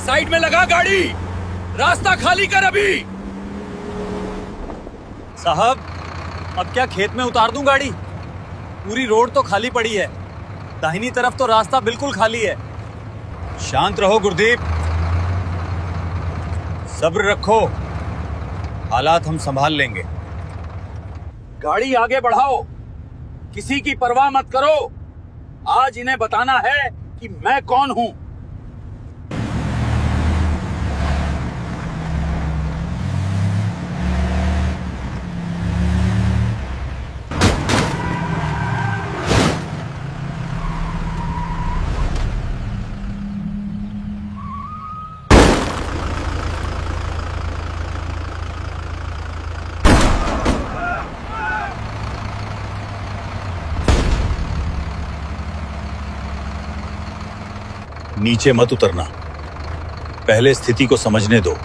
Side में लगा गाड़ी, रास्ता खाली कर अभी। साहब, अब क्या खेत में उतार दूं गाड़ी? पूरी रोड तो खाली पड़ी है, दाहिनी तरफ तो रास्ता बिल्कुल खाली है। शांत रहो गुरदीप, सब्र रखो, हालात हम संभाल लेंगे। गाड़ी आगे बढ़ाओ, किसी की परवाह मत करो। आज इन्हें बताना है कि मैं कौन हूं। नीचे मत उतरना, पहले स्थिति को समझने दो।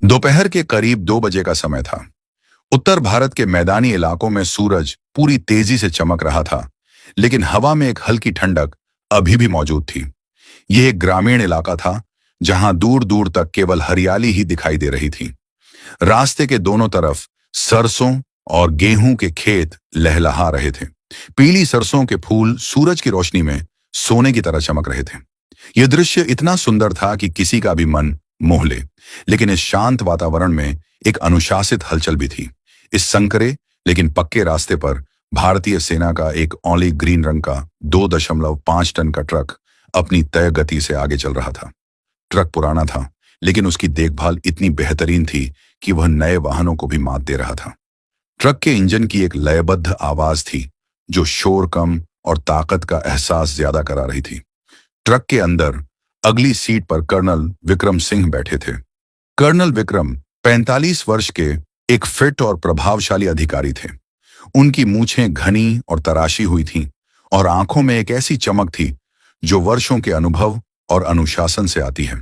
दोपहर के करीब 2 बजे का समय था। उत्तर भारत के मैदानी इलाकों में सूरज पूरी तेजी से चमक रहा था, लेकिन हवा में एक हल्की ठंडक अभी भी मौजूद थी। यह एक ग्रामीण इलाका था जहां दूर दूर तक केवल हरियाली ही दिखाई दे रही थी। रास्ते के दोनों तरफ सरसों और गेहूं के खेत लहलहा रहे थे। पीली सरसों के फूल सूरज की रोशनी में सोने की तरह चमक रहे थे। यह दृश्य इतना सुंदर था कि किसी का भी मन मोह ले, लेकिन इस शांत वातावरण में एक अनुशासित हलचल भी थी। इस संकरे लेकिन पक्के रास्ते पर भारतीय सेना का एक ओली ग्रीन रंग का 2.5 टन का ट्रक अपनी तय गति से आगे चल रहा था। ट्रक पुराना था, लेकिन उसकी देखभाल इतनी बेहतरीन थी कि वह नए वाहनों को भी मात दे रहा था। ट्रक के इंजन की एक लयबद्ध आवाज थी जो शोर कम और ताकत का एहसास ज्यादा करा रही थी। ट्रक के अंदर अगली सीट पर कर्नल विक्रम सिंह बैठे थे। कर्नल विक्रम 45 वर्ष के एक फिट और प्रभावशाली अधिकारी थे। उनकी मूछें घनी और तराशी हुई थीं और आंखों में एक ऐसी चमक थी जो वर्षों के अनुभव और अनुशासन से आती है।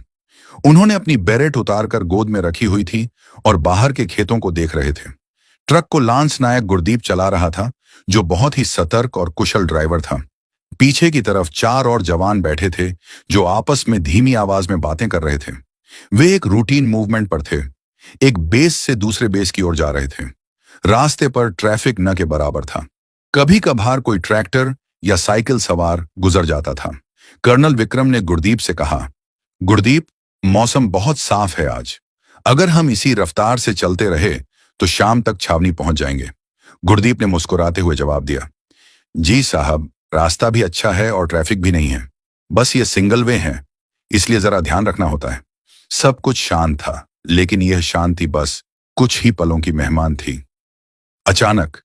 उन्होंने अपनी बेरेट उतारकर गोद में रखी हुई थी और बाहर के खेतों को देख रहे थे। ट्रक को लांस नायक गुरदीप चला रहा था, जो बहुत ही सतर्क और कुशल ड्राइवर था। पीछे की तरफ 4 और जवान बैठे थे जो आपस में धीमी आवाज में बातें कर रहे थे। वे एक रूटीन मूवमेंट पर थे, एक बेस से दूसरे बेस की ओर जा रहे थे। रास्ते पर ट्रैफिक न के बराबर था। कभी कभार कोई ट्रैक्टर या साइकिल सवार गुजर जाता था। कर्नल विक्रम ने गुरदीप से कहा, गुरदीप, मौसम बहुत साफ है आज। अगर हम इसी रफ्तार से चलते रहे तो शाम तक छावनी पहुंच जाएंगे। गुरदीप ने मुस्कुराते हुए जवाब दिया, जी साहब, रास्ता भी अच्छा है और ट्रैफिक भी नहीं है। बस ये सिंगल वे है, इसलिए जरा ध्यान रखना होता है। सब कुछ शांत था, लेकिन यह शांति बस कुछ ही पलों की मेहमान थी। अचानक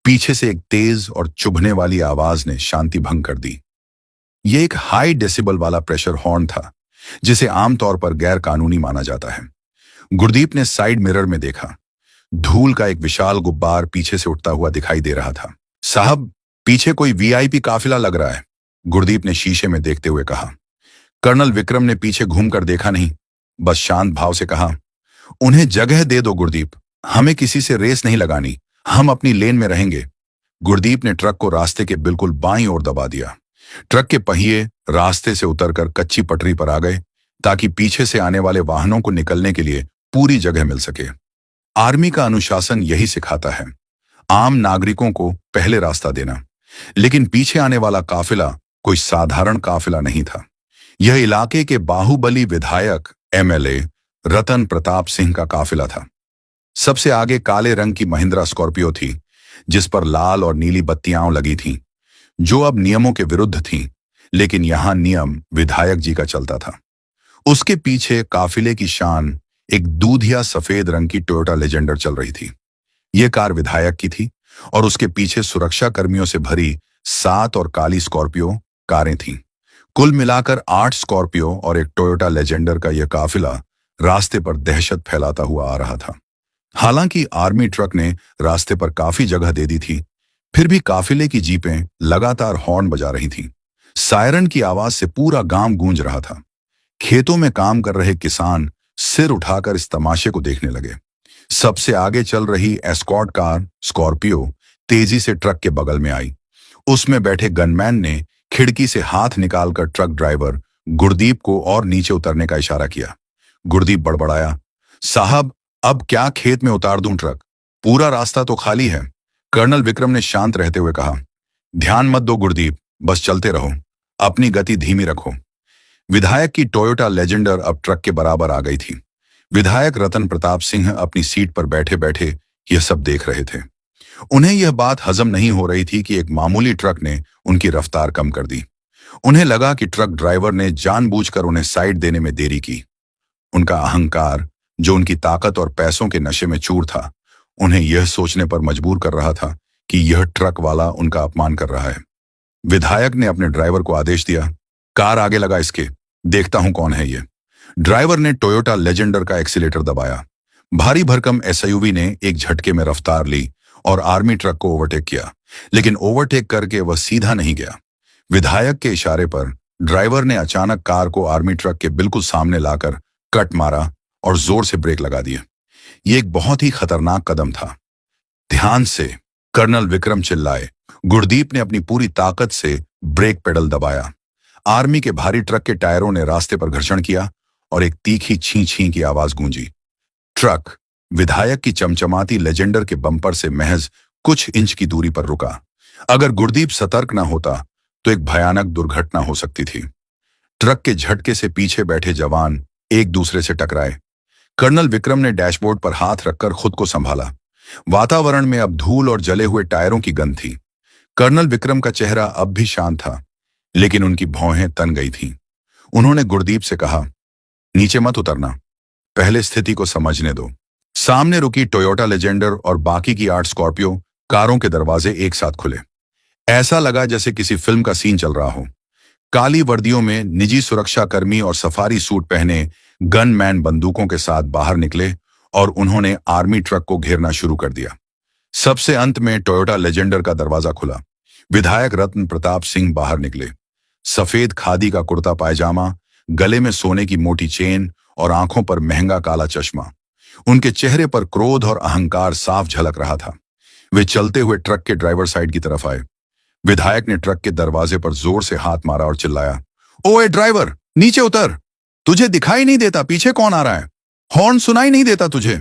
पीछे से एक तेज और चुभने वाली आवाज ने शांति भंग कर दी। यह एक हाई डेसिबल वाला प्रेशर हॉर्न था, जिसे आमतौर पर गैर कानूनी माना जाता है। गुरदीप ने साइड मिरर में देखा। धूल का एक विशाल गुब्बार पीछे से उठता हुआ दिखाई दे रहा था। साहब, पीछे कोई वीआईपी काफिला लग रहा है, गुरदीप ने शीशे में देखते हुए कहा। कर्नल विक्रम ने पीछे घूमकर देखा नहीं, बस शांत भाव से कहा, उन्हें जगह दे दो गुरदीप, हमें किसी से रेस नहीं लगानी, हम अपनी लेन में रहेंगे। गुरदीप ने ट्रक को रास्ते के बिल्कुल बाईं ओर दबा दिया। ट्रक के पहिए रास्ते से उतरकर कच्ची पटरी पर आ गए ताकि पीछे से आने वाले वाहनों को निकलने के लिए पूरी जगह मिल सके। आर्मी का अनुशासन यही सिखाता है, आम नागरिकों को पहले रास्ता देना। लेकिन पीछे आने वाला काफिला कोई साधारण काफिला नहीं था। यह इलाके के बाहुबली विधायक एमएलए रतन प्रताप सिंह का काफिला था। सबसे आगे काले रंग की महिंद्रा स्कॉर्पियो थी, जिस पर लाल और नीली बत्तियां लगी थीं, जो अब नियमों के विरुद्ध थीं, लेकिन यहां नियम विधायक जी का चलता था। उसके पीछे काफिले की शान एक दूधिया सफेद रंग की टोयोटा लेजेंडर चल रही थी। यह कार विधायक की थी और उसके पीछे सुरक्षा कर्मियों से भरी 7 और काली स्कॉर्पियो कारें थीं। कुल मिलाकर 8 स्कॉर्पियो और एक टोयोटा लेजेंडर का यह काफिला रास्ते पर दहशत फैलाता हुआ आ रहा था। हालांकि आर्मी ट्रक ने रास्ते पर काफी जगह दे दी थी, फिर भी काफिले की जीपें लगातार हॉर्न बजा रही थीं। सायरन की आवाज से पूरा गांव गूंज रहा था। खेतों में काम कर रहे किसान सिर उठाकर इस तमाशे को देखने लगे। सबसे आगे चल रही एस्कॉर्ट कार स्कॉर्पियो तेजी से ट्रक के बगल में आई। उसमें बैठे गनमैन ने खिड़की से हाथ निकालकर ट्रक ड्राइवर गुरदीप को और नीचे उतरने का इशारा किया। गुरदीप बड़बड़ाया, साहब अब क्या खेत में उतार दूं ट्रक? पूरा रास्ता तो खाली है। कर्नल विक्रम ने शांत रहते हुए कहा, ध्यान मत दो गुरदीप, बस चलते रहो, अपनी गति धीमी रखो। विधायक की टोयोटा लेजेंडर अब ट्रक के बराबर आ गई थी। विधायक रतन प्रताप सिंह अपनी सीट पर बैठे बैठे यह सब देख रहे थे। उन्हें यह बात हजम नहीं हो रही थी कि एक मामूली ट्रक ने उनकी रफ्तार कम कर दी। उन्हें लगा कि ट्रक ड्राइवर ने जानबूझकर उन्हें साइड देने में देरी की। उनका अहंकार, जो उनकी ताकत और पैसों के नशे में चूर था, उन्हें यह सोचने पर मजबूर कर रहा था कि यह ट्रक वाला उनका अपमान कर रहा है। विधायक ने अपने ड्राइवर को आदेश दिया, कार आगे लगा इसके, देखता हूं कौन है ये। ड्राइवर ने टोयोटा लेजेंडर का एक्सीलेटर दबाया। भारी भरकम एसयूवी ने एक झटके में रफ्तार ली और आर्मी ट्रक को ओवरटेक किया, लेकिन ओवरटेक करके वह सीधा नहीं गया। विधायक के इशारे पर ड्राइवर ने अचानक कार को आर्मी ट्रक के बिल्कुल सामने लाकर कट मारा और जोर से ब्रेक लगा दिया। यह एक बहुत ही खतरनाक कदम था। ध्यान से, कर्नल विक्रम चिल्लाए। गुरदीप ने अपनी पूरी ताकत से ब्रेक पेडल दबाया। आर्मी के भारी ट्रक के टायरों ने रास्ते पर घर्षण किया और एक तीखी छी छी की आवाज गूंजी। ट्रक विधायक की चमचमाती लेजेंडर के बम्पर से महज कुछ इंच की दूरी पर रुका। अगर गुरदीप सतर्क न होता तो एक भयानक दुर्घटना हो सकती थी। ट्रक के झटके से पीछे बैठे जवान एक दूसरे से टकराए। कर्नल विक्रम ने डैशबोर्ड पर हाथ रखकर खुद को संभाला। वातावरण में अब धूल और जले हुए टायरों की गंध थी। कर्नल विक्रम का चेहरा अब भी शांत था, लेकिन उनकी भौहें तन गई थीं। उन्होंने गुरदीप से कहा, नीचे मत उतरना, पहले स्थिति को समझने दो। सामने रुकी टोयोटा लेजेंडर और बाकी की 8 स्कॉर्पियो कारों के दरवाजे एक साथ खुले। ऐसा लगा जैसे किसी फिल्म का सीन चल रहा हो। काली वर्दियों में निजी सुरक्षा कर्मी और सफारी सूट पहने गनमैन बंदूकों के साथ बाहर निकले और उन्होंने आर्मी ट्रक को घेरना शुरू कर दिया। सबसे अंत में टोयोटा लेजेंडर का दरवाजा खुला। विधायक रत्न प्रताप सिंह बाहर निकले। सफेद खादी का कुर्ता पायजामा, गले में सोने की मोटी चेन और आंखों पर महंगा काला चश्मा। उनके चेहरे पर क्रोध और अहंकार साफ झलक रहा था। वे चलते हुए ट्रक के ड्राइवर साइड की तरफ आए। विधायक ने ट्रक के दरवाजे पर जोर से हाथ मारा और चिल्लाया, ओए ड्राइवर, नीचे उतर, तुझे दिखाई नहीं देता पीछे कौन आ रहा है? हॉर्न सुनाई नहीं देता तुझे?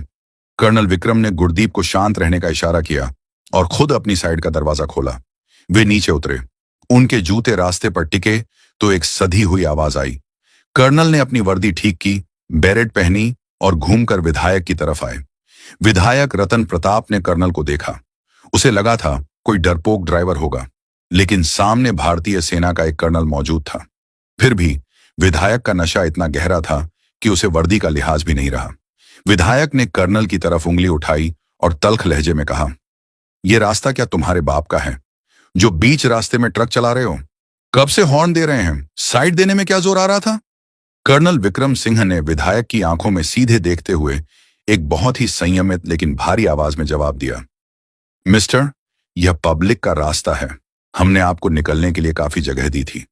कर्नल विक्रम ने गुरदीप को शांत रहने का इशारा किया और खुद अपनी साइड का दरवाजा खोला। वे नीचे उतरे। उनके जूते रास्ते पर टिके तो एक सधी हुई आवाज आई। कर्नल ने अपनी वर्दी ठीक की, बेरेट पहनी और घूमकर विधायक की तरफ आए। विधायक रतन प्रताप ने कर्नल को देखा। उसे लगा था कोई डरपोक ड्राइवर होगा, लेकिन सामने भारतीय सेना का एक कर्नल मौजूद था। फिर भी विधायक का नशा इतना गहरा था कि उसे वर्दी का लिहाज भी नहीं रहा। विधायक ने कर्नल की तरफ उंगली उठाई और तल्ख लहजे में कहा, यह रास्ता क्या तुम्हारे बाप का है जो बीच रास्ते में ट्रक चला रहे हो? कब से हॉर्न दे रहे हैं? साइड देने में क्या जोर आ रहा था? कर्नल विक्रम सिंह ने विधायक की आंखों में सीधे देखते हुए एक बहुत ही संयमित लेकिन भारी आवाज में जवाब दिया, मिस्टर, यह पब्लिक का रास्ता है। हमने आपको निकलने के लिए काफी जगह दी थी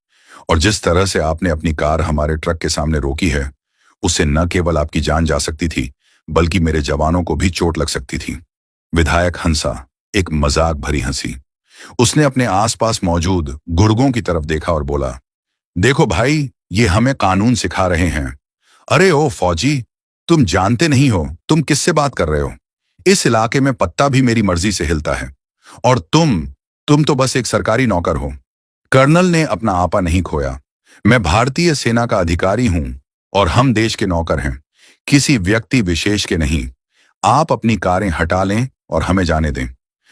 और जिस तरह से आपने अपनी कार हमारे ट्रक के सामने रोकी है, उससे न केवल आपकी जान जा सकती थी बल्कि मेरे जवानों को भी चोट लग सकती थी। विधायक हंसा, एक मजाक भरी हंसी। उसने अपने आसपास मौजूद गुर्गों की तरफ देखा और बोला, देखो भाई, ये हमें कानून सिखा रहे हैं। अरे ओ फौजी, तुम जानते नहीं हो तुम किससे बात कर रहे हो। इस इलाके में पत्ता भी मेरी मर्जी से हिलता है और तुम तो बस एक सरकारी नौकर हो। कर्नल ने अपना आपा नहीं खोया। मैं भारतीय सेना का अधिकारी हूं और हम देश के नौकर हैं, किसी व्यक्ति विशेष के नहीं। आप अपनी कारें हटा लें और हमें जाने दें।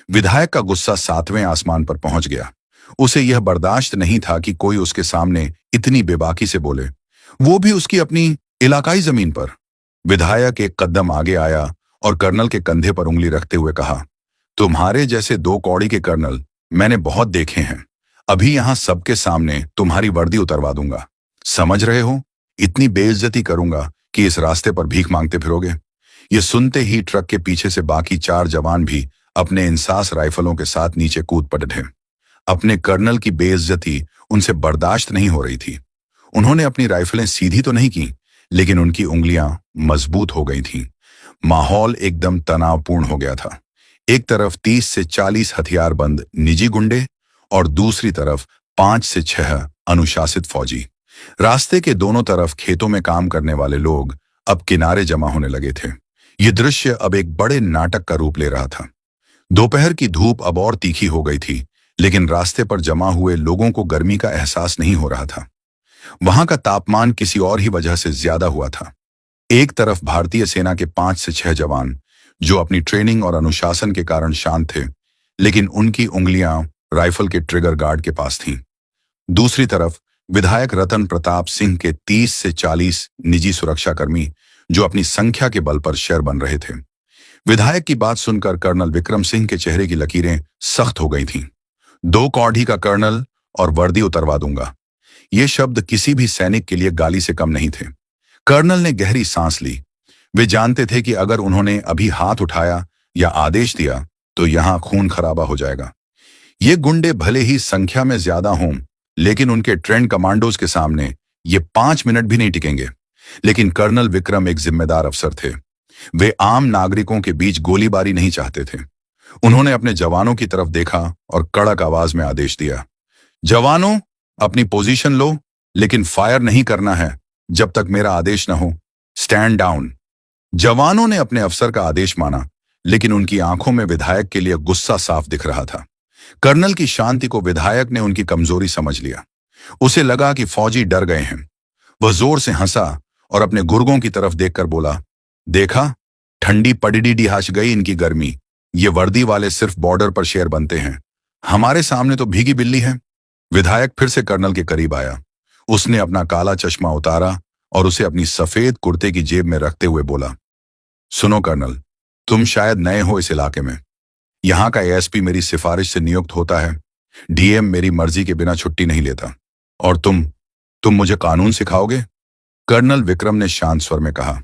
विधायक का गुस्सा 7वें आसमान पर पहुंच गया। उसे यह बर्दाश्त नहीं था कि कोई उसके सामने इतनी बेबाकी से बोले, वो भी उसकी अपनी इलाकाई जमीन पर। विधायक एक कदम आगे आया और कर्नल के कंधे पर उंगली रखते हुए कहा, तुम्हारे जैसे 2 कौड़ी के कर्नल मैंने बहुत देखे हैं। अभी यहां सबके सामने तुम्हारी वर्दी उतरवा दूंगा। समझ रहे हो? इतनी बेइज्जती करूंगा कि इस रास्ते पर भीख मांगते फिरोगे। ये सुनते ही ट्रक के पीछे से बाकी 4 जवान भी अपने इंसास राइफलों के साथ नीचे कूद पड़े। अपने कर्नल की बेइज्जती उनसे बर्दाश्त नहीं हो रही थी। उन्होंने अपनी राइफलें सीधी तो नहीं की, लेकिन उनकी उंगलियां मजबूत हो गई थीं। माहौल एकदम तनावपूर्ण हो गया था। एक तरफ 30 से 40 हथियारबंद निजी गुंडे और दूसरी तरफ 5 से 6 अनुशासित फौजी। रास्ते के दोनों तरफ खेतों में काम करने वाले लोग अब किनारे जमा होने लगे थे। ये दृश्य अब एक बड़े नाटक का रूप ले रहा था। दोपहर की धूप अब और तीखी हो गई थी, लेकिन रास्ते पर जमा हुए लोगों को गर्मी का एहसास नहीं हो रहा था। वहां का तापमान किसी और ही वजह से ज्यादा हुआ था। एक तरफ भारतीय सेना के 5 से 6 जवान, जो अपनी ट्रेनिंग और अनुशासन के कारण शांत थे, लेकिन उनकी उंगलियां राइफल के ट्रिगर गार्ड के पास थीं। दूसरी तरफ विधायक रतन प्रताप सिंह के 30 से 40 निजी सुरक्षाकर्मी, जो अपनी संख्या के बल पर शेर बन रहे थे। विधायक की बात सुनकर कर्नल विक्रम सिंह के चेहरे की लकीरें सख्त हो गई थीं। 2 कौड़ी का कर्नल और वर्दी उतरवा दूंगा, ये शब्द किसी भी सैनिक के लिए गाली से कम नहीं थे। कर्नल ने गहरी सांस ली। वे जानते थे कि अगर उन्होंने अभी हाथ उठाया या आदेश दिया तो यहां खून खराबा हो जाएगा। ये गुंडे भले ही संख्या में ज्यादा हों, लेकिन उनके ट्रेंड कमांडोज के सामने ये 5 मिनट भी नहीं टिकेंगे। लेकिन कर्नल विक्रम एक जिम्मेदार अफसर थे। वे आम नागरिकों के बीच गोलीबारी नहीं चाहते थे। उन्होंने अपने जवानों की तरफ देखा और कड़क आवाज में आदेश दिया, जवानों, अपनी पोजीशन लो, लेकिन फायर नहीं करना है जब तक मेरा आदेश न हो। Stand down. जवानों ने अपने अफसर का आदेश माना, लेकिन उनकी आंखों में विधायक के लिए गुस्सा साफ दिख रहा था। कर्नल की शांति को विधायक ने उनकी कमजोरी समझ लिया। उसे लगा कि फौजी डर गए हैं। वह जोर से हंसा और अपने गुर्गों की तरफ देखकर बोला, देखा, ठंडी पड़ीडी हाश गई इनकी गर्मी। ये वर्दी वाले सिर्फ बॉर्डर पर शेर बनते हैं, हमारे सामने तो भीगी बिल्ली है। विधायक फिर से कर्नल के करीब आया। उसने अपना काला चश्मा उतारा और उसे अपनी सफेद कुर्ते की जेब में रखते हुए बोला, सुनो कर्नल, तुम शायद नए हो इस इलाके में। यहां का एएसपी मेरी सिफारिश से नियुक्त होता है। डीएम मेरी मर्जी के बिना छुट्टी नहीं लेता। और तुम मुझे कानून सिखाओगे? कर्नल विक्रम ने शांत स्वर में कहा,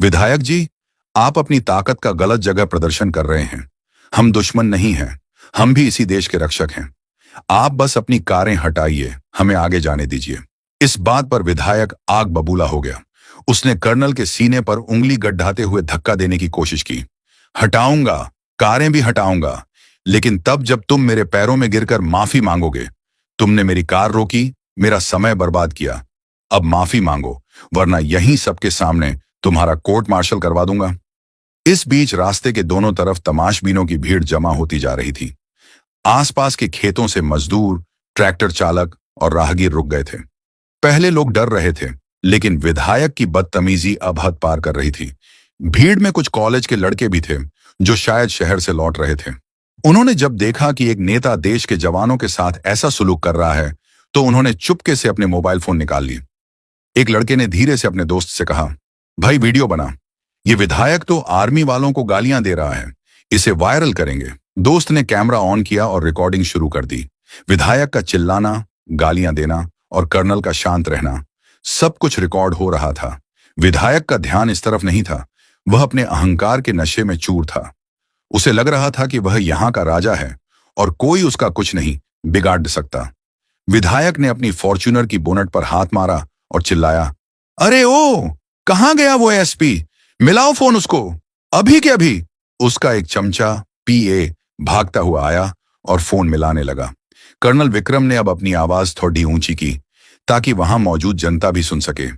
विधायक जी, आप अपनी ताकत का गलत जगह प्रदर्शन कर रहे हैं। हम दुश्मन नहीं हैं, हम भी इसी देश के रक्षक हैं। आप बस अपनी कारें हटाइए, हमें आगे जाने दीजिए। इस बात पर विधायक आग बबूला हो गया। उसने कर्नल के सीने पर उंगली गड्ढाते हुए धक्का देने की कोशिश की। हटाऊंगा, कारें भी हटाऊंगा, लेकिन तब जब तुम मेरे पैरों में गिरकर माफी मांगोगे। तुमने मेरी कार रोकी, मेरा समय बर्बाद किया। अब माफी मांगो, वरना यहीं सबके सामने तुम्हारा कोर्ट मार्शल करवा दूंगा। इस बीच रास्ते के दोनों तरफ तमाशबीनों की भीड़ जमा होती जा रही थी। आसपास के खेतों से मजदूर, ट्रैक्टर चालक और राहगीर रुक गए थे। पहले लोग डर रहे थे, लेकिन विधायक की बदतमीजी अब हद पार कर रही थी। भीड़ में कुछ कॉलेज के लड़के भी थे, जो शायद शहर से लौट रहे थे। उन्होंने जब देखा कि एक नेता देश के जवानों के साथ ऐसा सुलूक कर रहा है, तो उन्होंने चुपके से अपने मोबाइल फोन निकाल लिए। एक लड़के ने धीरे से अपने दोस्त से कहा, भाई वीडियो बना, ये विधायक तो आर्मी वालों को गालियां दे रहा है, इसे वायरल करेंगे। दोस्त ने कैमरा ऑन किया और रिकॉर्डिंग शुरू कर दी। विधायक का चिल्लाना, गालियां देना और कर्नल का शांत रहना, सब कुछ रिकॉर्ड हो रहा था। विधायक का ध्यान इस तरफ नहीं था। वह अपने अहंकार के नशे में चूर था। उसे लग रहा था कि वह यहां का राजा है और कोई उसका कुछ नहीं बिगाड़ सकता। विधायक ने अपनी फॉर्च्यूनर की बोनट पर हाथ मारा और चिल्लाया, अरे ओ, कहां गया वो एसपी? मिलाओ फोन उसको, अभी के अभी। उसका एक चमचा पीए भागता हुआ आया और फोन मिलाने लगा। कर्नल विक्रम ने अब अपनी आवाज थोड़ी ऊंची की, ताकि वहां मौजूद जनता भी सुन सके।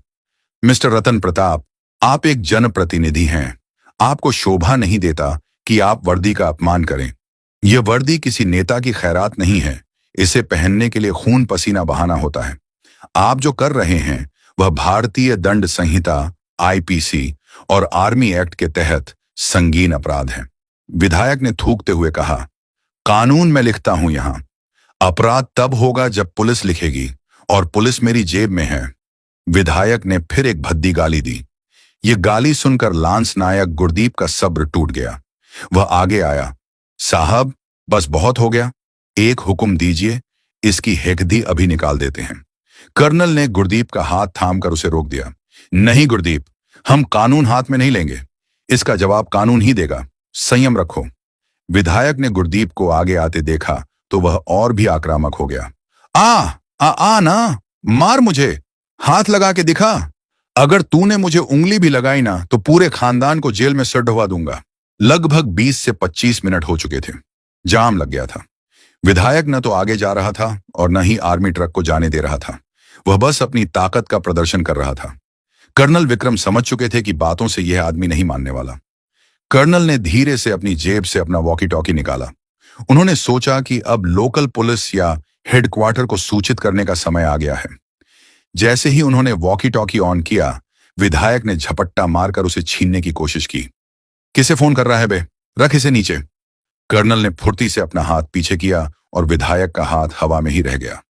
मिस्टर रतन प्रताप, आप एक जनप्रतिनिधि हैं। आपको शोभा नहीं देता कि आप वर्दी का अपमान करें। यह वर्दी किसी नेता की खैरात नहीं है। इसे पहनने के लिए खून पसीना बहाना होता है। आप जो कर रहे हैं वह भारतीय दंड संहिता आईपीसी और आर्मी एक्ट के तहत संगीन अपराध है। विधायक ने थूकते हुए कहा, कानून में लिखता हूं यहां। अपराध तब होगा जब पुलिस लिखेगी, और पुलिस मेरी जेब में है। विधायक ने फिर एक भद्दी गाली दी। ये गाली सुनकर लांस नायक गुरदीप का सब्र टूट गया। वह आगे आया, साहब बस बहुत हो गया, एक हुक्म दीजिए, इसकी हेकदी अभी निकाल देते हैं। कर्नल ने गुरदीप का हाथ थामकर उसे रोक दिया। नहीं गुरदीप, हम कानून हाथ में नहीं लेंगे। इसका जवाब कानून ही देगा। संयम रखो। विधायक ने गुरदीप को आगे आते देखा तो वह और भी आक्रामक हो गया। आ ना, मार मुझे, हाथ लगा के दिखा। अगर तूने मुझे उंगली भी लगाई ना तो पूरे खानदान को जेल में सर ढवा दूंगा। लगभग 20 से 25 मिनट हो चुके थे। जाम लग गया था। विधायक न तो आगे जा रहा था और न ही आर्मी ट्रक को जाने दे रहा था। वह बस अपनी ताकत का प्रदर्शन कर रहा था। कर्नल विक्रम समझ चुके थे कि बातों से यह आदमी नहीं मानने वाला। कर्नल ने धीरे से अपनी जेब से अपना वॉकी टॉकी निकाला। उन्होंने सोचा कि अब लोकल पुलिस या हेडक्वार्टर को सूचित करने का समय आ गया है। जैसे ही उन्होंने वॉकी टॉकी ऑन किया, विधायक ने झपट्टा मारकर उसे छीनने की कोशिश की। किसे फोन कर रहा है बे? रख इसे नीचे। कर्नल ने फुर्ती से अपना हाथ पीछे किया और विधायक का हाथ हवा में ही रह गया।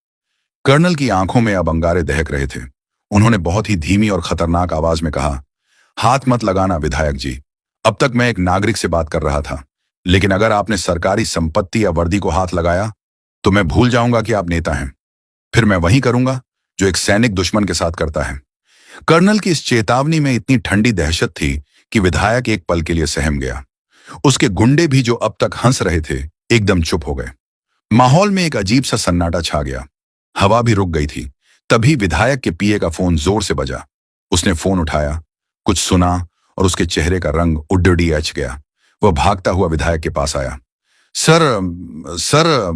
कर्नल की आंखों में अब अंगारे दहक रहे थे। उन्होंने बहुत ही धीमी और खतरनाक आवाज में कहा, हाथ मत लगाना विधायक जी। अब तक मैं एक नागरिक से बात कर रहा था, लेकिन अगर आपने सरकारी संपत्ति या वर्दी को हाथ लगाया तो मैं भूल जाऊंगा कि आप नेता हैं। फिर मैं वही करूंगा जो एक सैनिक दुश्मन के साथ करता है। कर्नल की इस चेतावनी में इतनी ठंडी दहशत थी कि विधायक एक पल के लिए सहम गया। उसके गुंडे भी जो अब तक हंस रहे थे, एकदम चुप हो गए। माहौल में एक अजीब सा सन्नाटा छा गया। हवा भी रुक गई थी। तभी विधायक के पीए का फोन जोर से बजा। उसने फोन उठाया, कुछ सुना और उसके चेहरे का रंग उड्डी एच गया। वह भागता हुआ विधायक के पास आया। सर,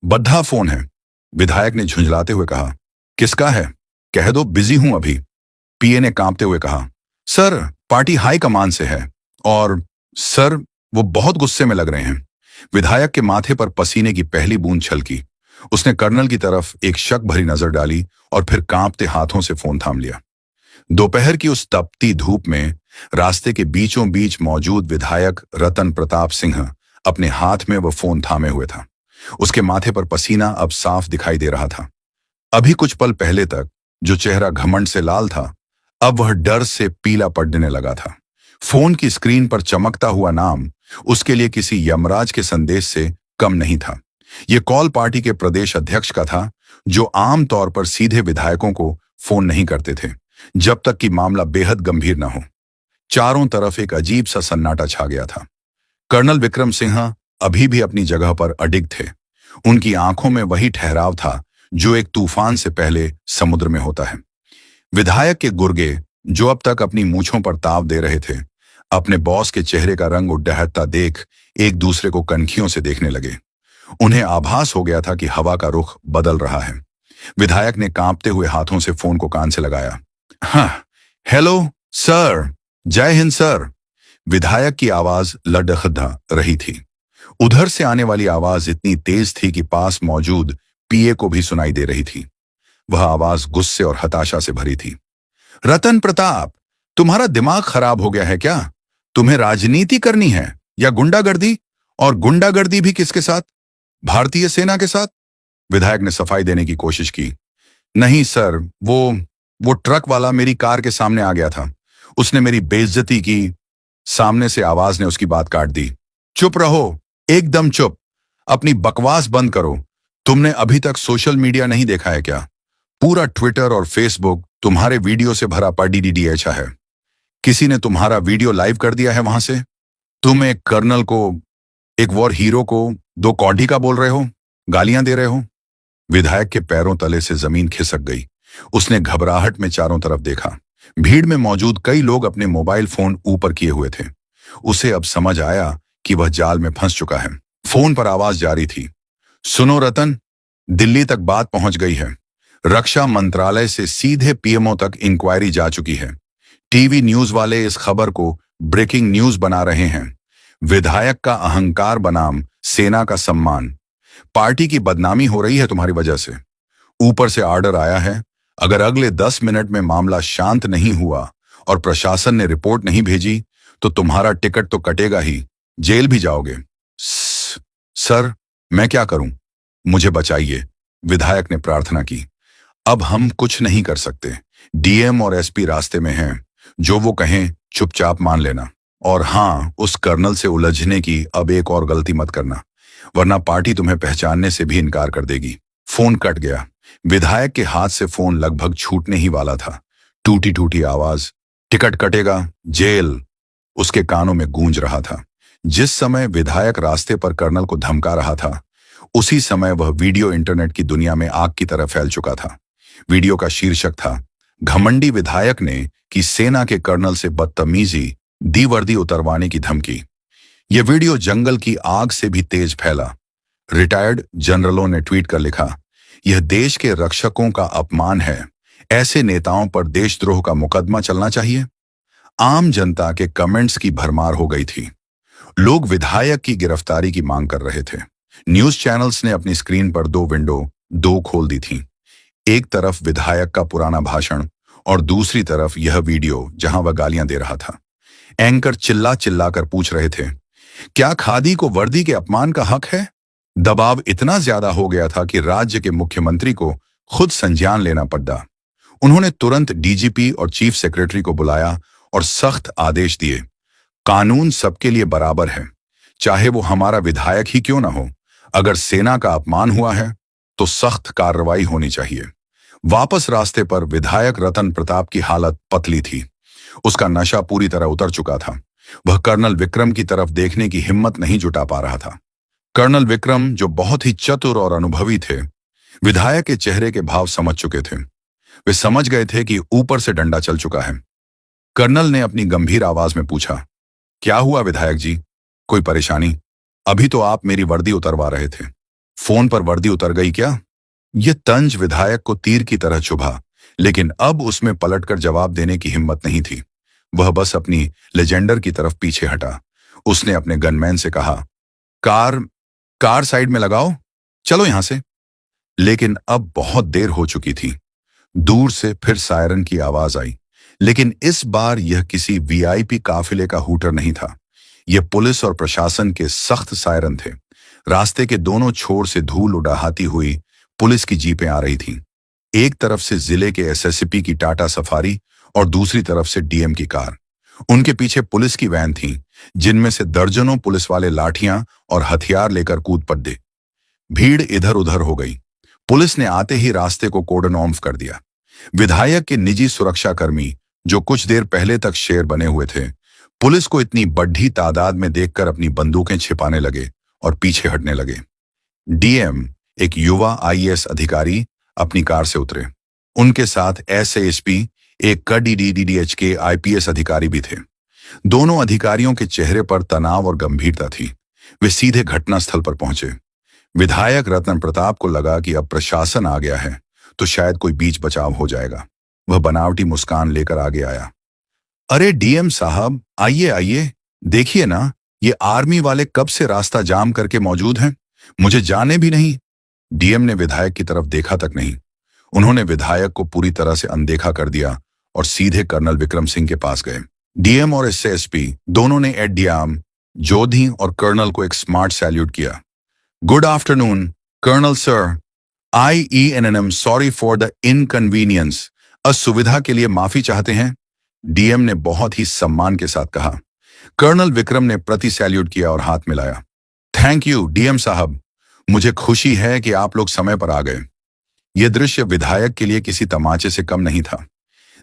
बद्धा फोन है, विधायक ने झुंझलाते हुए कहा। किसका है? कह दो बिजी हूं अभी। पीए ने कांपते हुए कहा। सर, पार्टी हाई कमान से है और सर, वो बहुत गुस्से में लग रहे हैं। विधायक के माथे पर पसीने की पहली बूंद छलकी। उसने कर्नल की तरफ एक शक भरी नजर डाली और फिर कांपते हाथों से फोन थाम लिया। दोपहर की उस तपती धूप में रास्ते के बीचों बीच मौजूद विधायक रतन प्रताप सिंह अपने हाथ में वह फोन थामे हुए था। उसके माथे पर पसीना अब साफ दिखाई दे रहा था। अभी कुछ पल पहले तक जो चेहरा घमंड से लाल था, अब वह डर से पीला पड़ने लगा था। फोन की स्क्रीन पर चमकता हुआ नाम उसके लिए किसी यमराज के संदेश से कम नहीं था। यह कॉल पार्टी के प्रदेश अध्यक्ष का था, जो आम तौर पर सीधे विधायकों को फोन नहीं करते थे जब तक कि मामला बेहद गंभीर न हो। चारों तरफ एक अजीब सा सन्नाटा छा गया था। कर्नल विक्रम सिंह अभी भी अपनी जगह पर अडिग थे। उनकी आंखों में वही ठहराव था जो एक तूफान से पहले समुद्र में होता है। विधायक के गुर्गे, जो अब तक अपनी मूंछों पर ताव दे रहे थे, अपने बॉस के चेहरे का रंग उड्डहता देख एक दूसरे को कनखियों से देखने लगे। उन्हें आभास हो गया था कि हवा का रुख बदल रहा है। विधायक ने कांपते हुए हाथों से फोन को कान से लगाया। हाँ, हेलो सर, जय हिंद सर। विधायक की आवाज लड़खड़ा रही थी। उधर से आने वाली आवाज इतनी तेज थी कि पास मौजूद पीए को भी सुनाई दे रही थी। वह आवाज गुस्से और हताशा से भरी थी। रतन प्रताप, तुम्हारा दिमाग खराब हो गया है क्या? तुम्हें राजनीति करनी है या गुंडागर्दी? और गुंडागर्दी भी किसके साथ? भारतीय सेना के साथ? विधायक ने सफाई देने की कोशिश की। नहीं सर, वो ट्रक वाला मेरी कार के सामने आ गया था। उसने मेरी बेइज्जती की। सामने से आवाज ने उसकी बात काट दी। चुप रहो, एकदम चुप। अपनी बकवास बंद करो। तुमने अभी तक सोशल मीडिया नहीं देखा है क्या? पूरा ट्विटर और फेसबुक तुम्हारे वीडियो से भरा पड़ा है। किसी ने तुम्हारा वीडियो लाइव कर दिया है वहां से। तुम एक कर्नल को, एक वॉर हीरो को 2 कौड़ी का बोल रहे हो, गालियां दे रहे हो। विधायक के पैरों तले से जमीन खिसक गई। उसने घबराहट में चारों तरफ देखा। भीड़ में मौजूद कई लोग अपने मोबाइल फोन ऊपर किए हुए थे। उसे अब समझ आया कि वह जाल में फंस चुका है। फोन पर आवाज जारी थी। सुनो रतन, दिल्ली तक बात पहुंच गई है। रक्षा मंत्रालय से सीधे पीएमओ तक इंक्वायरी जा चुकी है। टीवी न्यूज वाले इस खबर को ब्रेकिंग न्यूज बना रहे हैं। विधायक का अहंकार बनाम सेना का सम्मान। पार्टी की बदनामी हो रही है तुम्हारी वजह से। ऊपर से ऑर्डर आया है, अगर अगले 10 मिनट में मामला शांत नहीं हुआ और प्रशासन ने रिपोर्ट नहीं भेजी तो तुम्हारा टिकट तो कटेगा ही, जेल भी जाओगे। सर, मैं क्या करूं? मुझे बचाइए, विधायक ने प्रार्थना की। अब हम कुछ नहीं कर सकते। डीएम और एसपी रास्ते में हैं। जो वो कहें चुपचाप मान लेना। और हाँ, उस कर्नल से उलझने की अब एक और गलती मत करना, वरना पार्टी तुम्हें पहचानने से भी इनकार कर देगी। फोन कट गया। विधायक के हाथ से फोन लगभग छूटने ही वाला था। टूटी टूटी आवाज, टिकट कटेगा, जेल। उसके कानों में गूंज रहा था। जिस समय विधायक रास्ते पर कर्नल को धमका रहा था, उसी समय वह वीडियो इंटरनेट की दुनिया में आग की तरह फैल चुका था। वीडियो का शीर्षक था, घमंडी विधायक ने की सेना के कर्नल से बदतमीजी, दी वर्दी उतरवाने की धमकी। यह वीडियो जंगल की आग से भी तेज फैला। रिटायर्ड जनरलों ने ट्वीट कर लिखा, यह देश के रक्षकों का अपमान है, ऐसे नेताओं पर देशद्रोह का मुकदमा चलना चाहिए। आम जनता के कमेंट्स की भरमार हो गई थी। लोग विधायक की गिरफ्तारी की मांग कर रहे थे। न्यूज चैनल्स ने अपनी स्क्रीन पर दो खोल दी थी। एक तरफ विधायक का पुराना भाषण और दूसरी तरफ यह वीडियो जहां वह गालियां दे रहा था। एंकर चिल्ला चिल्ला कर पूछ रहे थे, क्या खादी को वर्दी के अपमान का हक है? दबाव इतना ज्यादा हो गया था कि राज्य के मुख्यमंत्री को खुद संज्ञान लेना पड़ा। उन्होंने तुरंत डीजीपी और चीफ सेक्रेटरी को बुलाया और सख्त आदेश दिए, कानून सबके लिए बराबर है, चाहे वो हमारा विधायक ही क्यों ना हो। अगर सेना का अपमान हुआ है तो सख्त कार्रवाई होनी चाहिए। वापस रास्ते पर विधायक रतन प्रताप की हालत पतली थी। उसका नशा पूरी तरह उतर चुका था। वह कर्नल विक्रम की तरफ देखने की हिम्मत नहीं जुटा पा रहा था। कर्नल विक्रम, जो बहुत ही चतुर और अनुभवी थे, विधायक के चेहरे के भाव समझ चुके थे। वे समझ गए थे कि ऊपर से डंडा चल चुका है। कर्नल ने अपनी गंभीर आवाज में पूछा, क्या हुआ विधायक जी, कोई परेशानी? अभी तो आप मेरी वर्दी उतरवा रहे थे, फोन पर वर्दी उतर गई क्या? यह तंज विधायक को तीर की तरह चुभा, लेकिन अब उसमें पलटकर जवाब देने की हिम्मत नहीं थी। वह बस अपनी लेजेंडर की तरफ पीछे हटा। उसने अपने गनमैन से कहा, कार साइड में लगाओ, चलो यहां से। लेकिन अब बहुत देर हो चुकी थी। दूर से फिर सायरन की आवाज आई, लेकिन इस बार यह किसी वीआईपी काफिले का हूटर नहीं था। यह पुलिस और प्रशासन के सख्त सायरन थे। रास्ते के दोनों छोर से धूल उड़ाती हुई पुलिस की जीपें आ रही थीं। एक तरफ से जिले के एसएसपी की टाटा सफारी और दूसरी तरफ से डीएम की कार। उनके पीछे पुलिस की वैन थी, जिनमें से दर्जनों पुलिस वाले लाठियां और हथियार लेकर कूद पड़े। भीड़ इधर उधर हो गई। पुलिस ने आते ही रास्ते को कोर्डन ऑफ कर दिया। विधायक के निजी सुरक्षाकर्मी, जो कुछ देर पहले तक शेर बने हुए थे, पुलिस को इतनी बड़ी तादाद में देखकर अपनी बंदूकें छिपाने लगे और पीछे हटने लगे। डीएम, एक युवा आईएएस अधिकारी, अपनी कार से उतरे। उनके साथ एसएएसपी, एक कड़ी डीडीएच के आईपीएस अधिकारी भी थे। दोनों अधिकारियों के चेहरे पर तनाव और गंभीरता थी। वे सीधे घटनास्थल पर पहुंचे। विधायक रतन प्रताप को लगा कि अब प्रशासन आ गया है तो शायद कोई बीच बचाव हो जाएगा। वह बनावटी मुस्कान लेकर आगे आया। अरे डीएम साहब, आइए आइए, देखिए ना, ये आर्मी वाले कब से रास्ता जाम करके मौजूद हैं, मुझे जाने भी नहीं। डीएम ने विधायक की तरफ देखा तक नहीं। उन्होंने विधायक को पूरी तरह से अनदेखा कर दिया और सीधे कर्नल विक्रम सिंह के पास गए। डीएम और एसएसपी दोनों ने एडीएम, जोधी और कर्नल को एक स्मार्ट सैल्यूट किया। Good afternoon colonel sir, IENNM sorry for the inconvenience, असुविधा के लिए माफी चाहते हैं, डीएम ने बहुत ही सम्मान के साथ कहा। कर्नल विक्रम ने प्रति सैल्यूट किया और हाथ मिलाया। थैंक यू डीएम साहब, मुझे खुशी है कि आप लोग समय पर आ गए। यह दृश्य विधायक के लिए किसी तमाचे से कम नहीं था।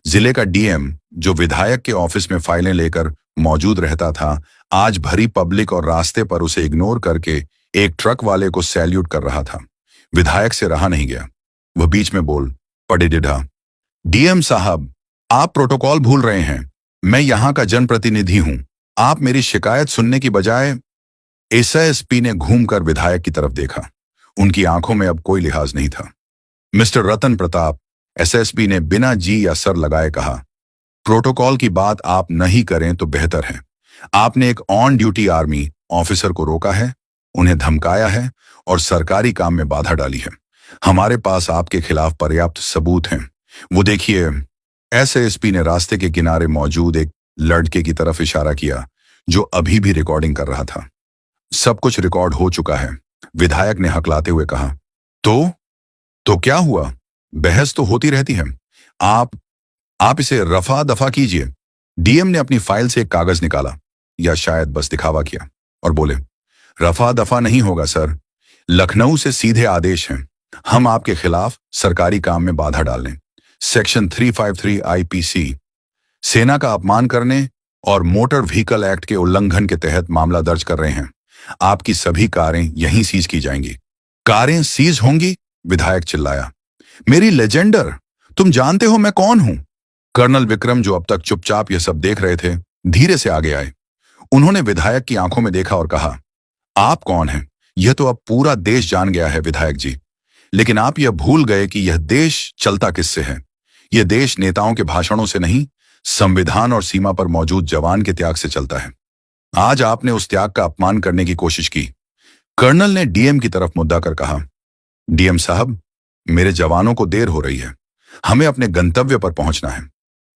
जिले का डीएम, जो विधायक के ऑफिस में फाइलें लेकर मौजूद रहता था, आज भरी पब्लिक और रास्ते पर उसे इग्नोर करके एक ट्रक वाले को सैल्यूट कर रहा था। विधायक से रहा नहीं गया। वह बीच में बोल पड़े, डिढ़ा, डीएम साहब, आप प्रोटोकॉल भूल रहे हैं। मैं यहां का जनप्रतिनिधि हूं। आप मेरी शिकायत सुनने की बजाय। एसएसपी ने घूमकर विधायक की तरफ देखा। उनकी आंखों में अब कोई लिहाज नहीं था। मिस्टर रतन प्रताप, एसएसपी ने बिना जी या सर लगाए कहा, प्रोटोकॉल की बात आप नहीं करें तो बेहतर है। आपने एक ऑन ड्यूटी आर्मी ऑफिसर को रोका है, उन्हें धमकाया है और सरकारी काम में बाधा डाली है। हमारे पास आपके खिलाफ पर्याप्त सबूत हैं। वो देखिए। एसएसपी ने रास्ते के किनारे मौजूद एक लड़के की तरफ इशारा किया, जो अभी भी रिकॉर्डिंग कर रहा था। सब कुछ रिकॉर्ड हो चुका है, विधायक ने हकलाते हुए कहा। तो क्या हुआ? बहस तो होती रहती है। आप इसे रफा दफा कीजिए। डीएम ने अपनी फाइल से एक कागज निकाला, या शायद बस दिखावा किया, और बोले, रफा दफा नहीं होगा सर। लखनऊ से सीधे आदेश हैं। हम आपके खिलाफ सरकारी काम में बाधा डालने, सेक्शन 353 आईपीसी, सेना का अपमान करने और मोटर व्हीकल एक्ट के उल्लंघन के तहत मामला दर्ज कर रहे हैं। आपकी सभी कारें यहीं सीज की जाएंगी। कारें सीज होंगी? विधायक चिल्लाया। मेरी लेजेंडर, तुम जानते हो मैं कौन हूं? कर्नल विक्रम, जो अब तक चुपचाप यह सब देख रहे थे, धीरे से आगे आए। उन्होंने विधायक की आंखों में देखा और कहा, आप कौन हैं यह तो अब पूरा देश जान गया है विधायक जी, लेकिन आप यह भूल गए कि यह देश चलता किससे है। यह देश नेताओं के भाषणों से नहीं, संविधान और सीमा पर मौजूद जवान के त्याग से चलता है। आज आपने उस त्याग का अपमान करने की कोशिश की। कर्नल ने डीएम की तरफ मुद्दा कर कहा, डीएम साहब, मेरे जवानों को देर हो रही है, हमें अपने गंतव्य पर पहुंचना है,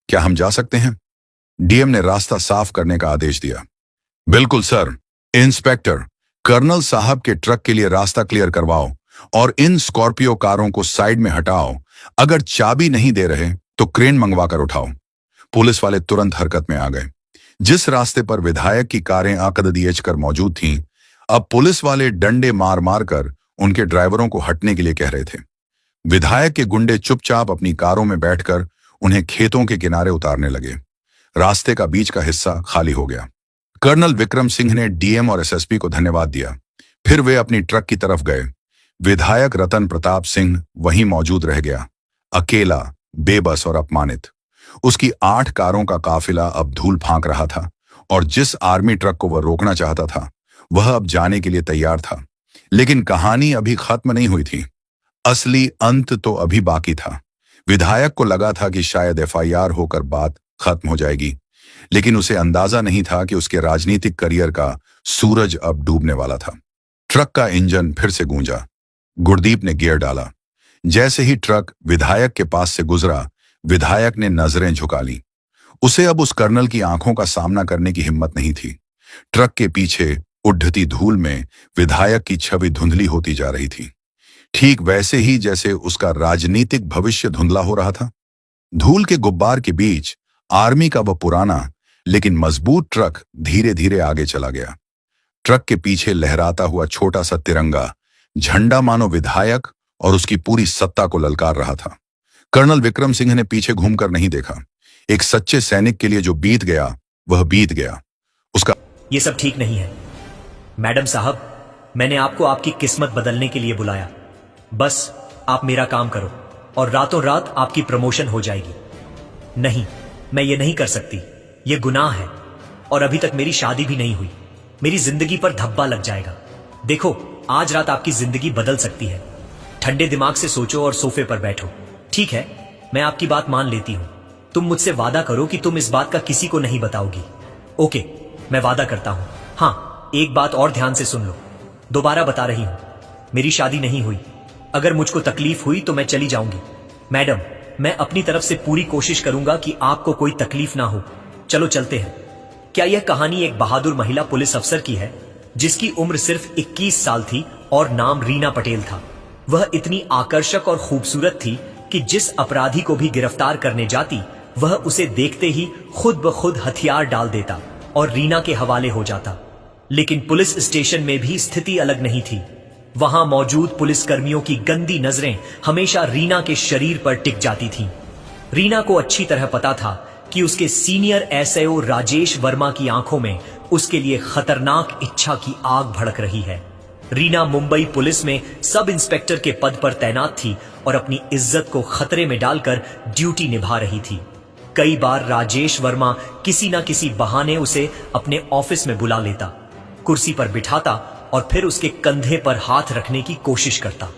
क्या हम जा सकते हैं? डीएम ने रास्ता साफ करने का आदेश दिया। बिल्कुल सर। इंस्पेक्टर, कर्नल साहब के ट्रक के लिए रास्ता क्लियर करवाओ और इन स्कॉर्पियो कारों को साइड में हटाओ। अगर चाबी नहीं दे रहे तो क्रेन मंगवा कर उठाओ। पुलिस वाले तुरंत हरकत में आ गए। जिस रास्ते पर विधायक की कारें आकददीएच कर मौजूद थीं, अब पुलिस वाले डंडे मार मार कर उनके ड्राइवरों को हटने के लिए कह रहे थे। विधायक के गुंडे चुपचाप अपनी कारों में बैठकर उन्हें खेतों के किनारे उतारने लगे। रास्ते का बीच का हिस्सा खाली हो गया। कर्नल विक्रम सिंह ने डीएम और एसएसपी को धन्यवाद दिया। फिर वे अपनी ट्रक की तरफ गए। विधायक रतन प्रताप सिंह वहीं मौजूद रह गया, अकेला, बेबस और अपमानित। उसकी 8 कारों का काफिला अब धूल फांक रहा था और जिस आर्मी ट्रक को वह रोकना चाहता था वह अब जाने के लिए तैयार था। लेकिन कहानी अभी खत्म नहीं हुई थी। असली अंत तो अभी बाकी था। विधायक को लगा था कि शायद एफआईआर होकर बात खत्म हो जाएगी, लेकिन उसे अंदाजा नहीं था कि उसके राजनीतिक करियर का सूरज अब डूबने वाला था। ट्रक का इंजन फिर से गूंजा। गुरदीप ने गियर डाला। जैसे ही ट्रक विधायक के पास से गुजरा, विधायक ने नजरें झुका ली। उसे अब उस कर्नल की आंखों का सामना करने की हिम्मत नहीं थी। ट्रक के पीछे उड़ती धूल में विधायक की छवि धुंधली होती जा रही थी, ठीक वैसे ही जैसे उसका राजनीतिक भविष्य धुंधला हो रहा था। धूल के गुब्बार के बीच आर्मी का वह पुराना लेकिन मजबूत ट्रक धीरे धीरे आगे चला गया। ट्रक के पीछे लहराता हुआ छोटा सा तिरंगा झंडा मानो विधायक और उसकी पूरी सत्ता को ललकार रहा था। कर्नल विक्रम सिंह ने पीछे घूमकर नहीं देखा। एक सच्चे सैनिक के लिए जो बीत गया वह बीत गया। उसका ये सब ठीक नहीं है मैडम साहब, मैंने आपको आपकी किस्मत बदलने के लिए बुलाया। बस आप मेरा काम करो और रातों रात आपकी प्रमोशन हो जाएगी। नहीं, मैं ये नहीं कर सकती, ये गुनाह है और अभी तक मेरी शादी भी नहीं हुई। मेरी जिंदगी पर धब्बा लग जाएगा। देखो, आज रात आपकी जिंदगी बदल सकती है। ठंडे दिमाग से सोचो और सोफे पर बैठो। ठीक है, मैं आपकी बात मान लेती हूं। तुम मुझसे वादा करो कि तुम इस बात का किसी को नहीं बताओगी। ओके, मैं वादा करता हूं। हाँ, एक बात और ध्यान से सुन लो, दोबारा बता रही हूं, मेरी शादी नहीं हुई। अगर मुझको तकलीफ हुई तो मैं चली जाऊंगी। मैडम, मैं अपनी तरफ से पूरी कोशिश करूंगा कि आपको कोई तकलीफ ना हो। चलो चलते हैं। क्या यह कहानी एक बहादुर महिला पुलिस अफसर की है जिसकी उम्र सिर्फ 21 साल थी और नाम रीना पटेल था। वह इतनी आकर्षक और खूबसूरत थी कि जिस अपराधी को भी गिरफ्तार करने जाती वह उसे देखते ही खुद ब खुद हथियार डाल देता और रीना के हवाले हो जाता। लेकिन पुलिस स्टेशन में भी स्थिति अलग नहीं थी। वहां मौजूद पुलिसकर्मियों की गंदी नजरें हमेशा रीना के शरीर पर टिक जाती थीं। रीना को अच्छी तरह पता था कि उसके सीनियर एसएओ राजेश वर्मा की आंखों में उसके लिए खतरनाक इच्छा की आग भड़क रही है। रीना मुंबई पुलिस में सब इंस्पेक्टर के पद पर तैनात थी और अपनी इज्जत को खतरे में डालकर ड्यूटी निभा रही थी। कई बार राजेश वर्मा किसी ना किसी बहाने उसे अपने ऑफिस में बुला लेता, कुर्सी पर बिठाता और फिर उसके कंधे पर हाथ रखने की कोशिश करता।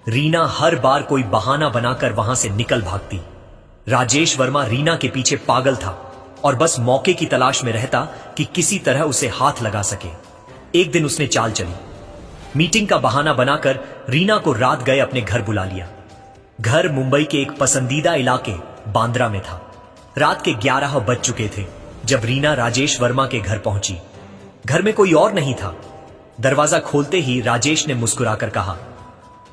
रीना हर बार कोई बहाना बनाकर वहां से निकल भागती। राजेश वर्मा रीना के पीछे पागल था और बस मौके की तलाश में रहता कि किसी तरह उसे हाथ लगा सके। एक दिन उसने चाल चली। मीटिंग का बहाना बनाकर रीना को रात गए अपने घर बुला लिया। घर मुंबई के एक पसंदीदा इलाके बांद्रा में था। रात के 11 बज चुके थे जब रीना राजेश वर्मा के घर पहुंची। घर में कोई और नहीं था। दरवाजा खोलते ही राजेश ने मुस्कुराकर कहा,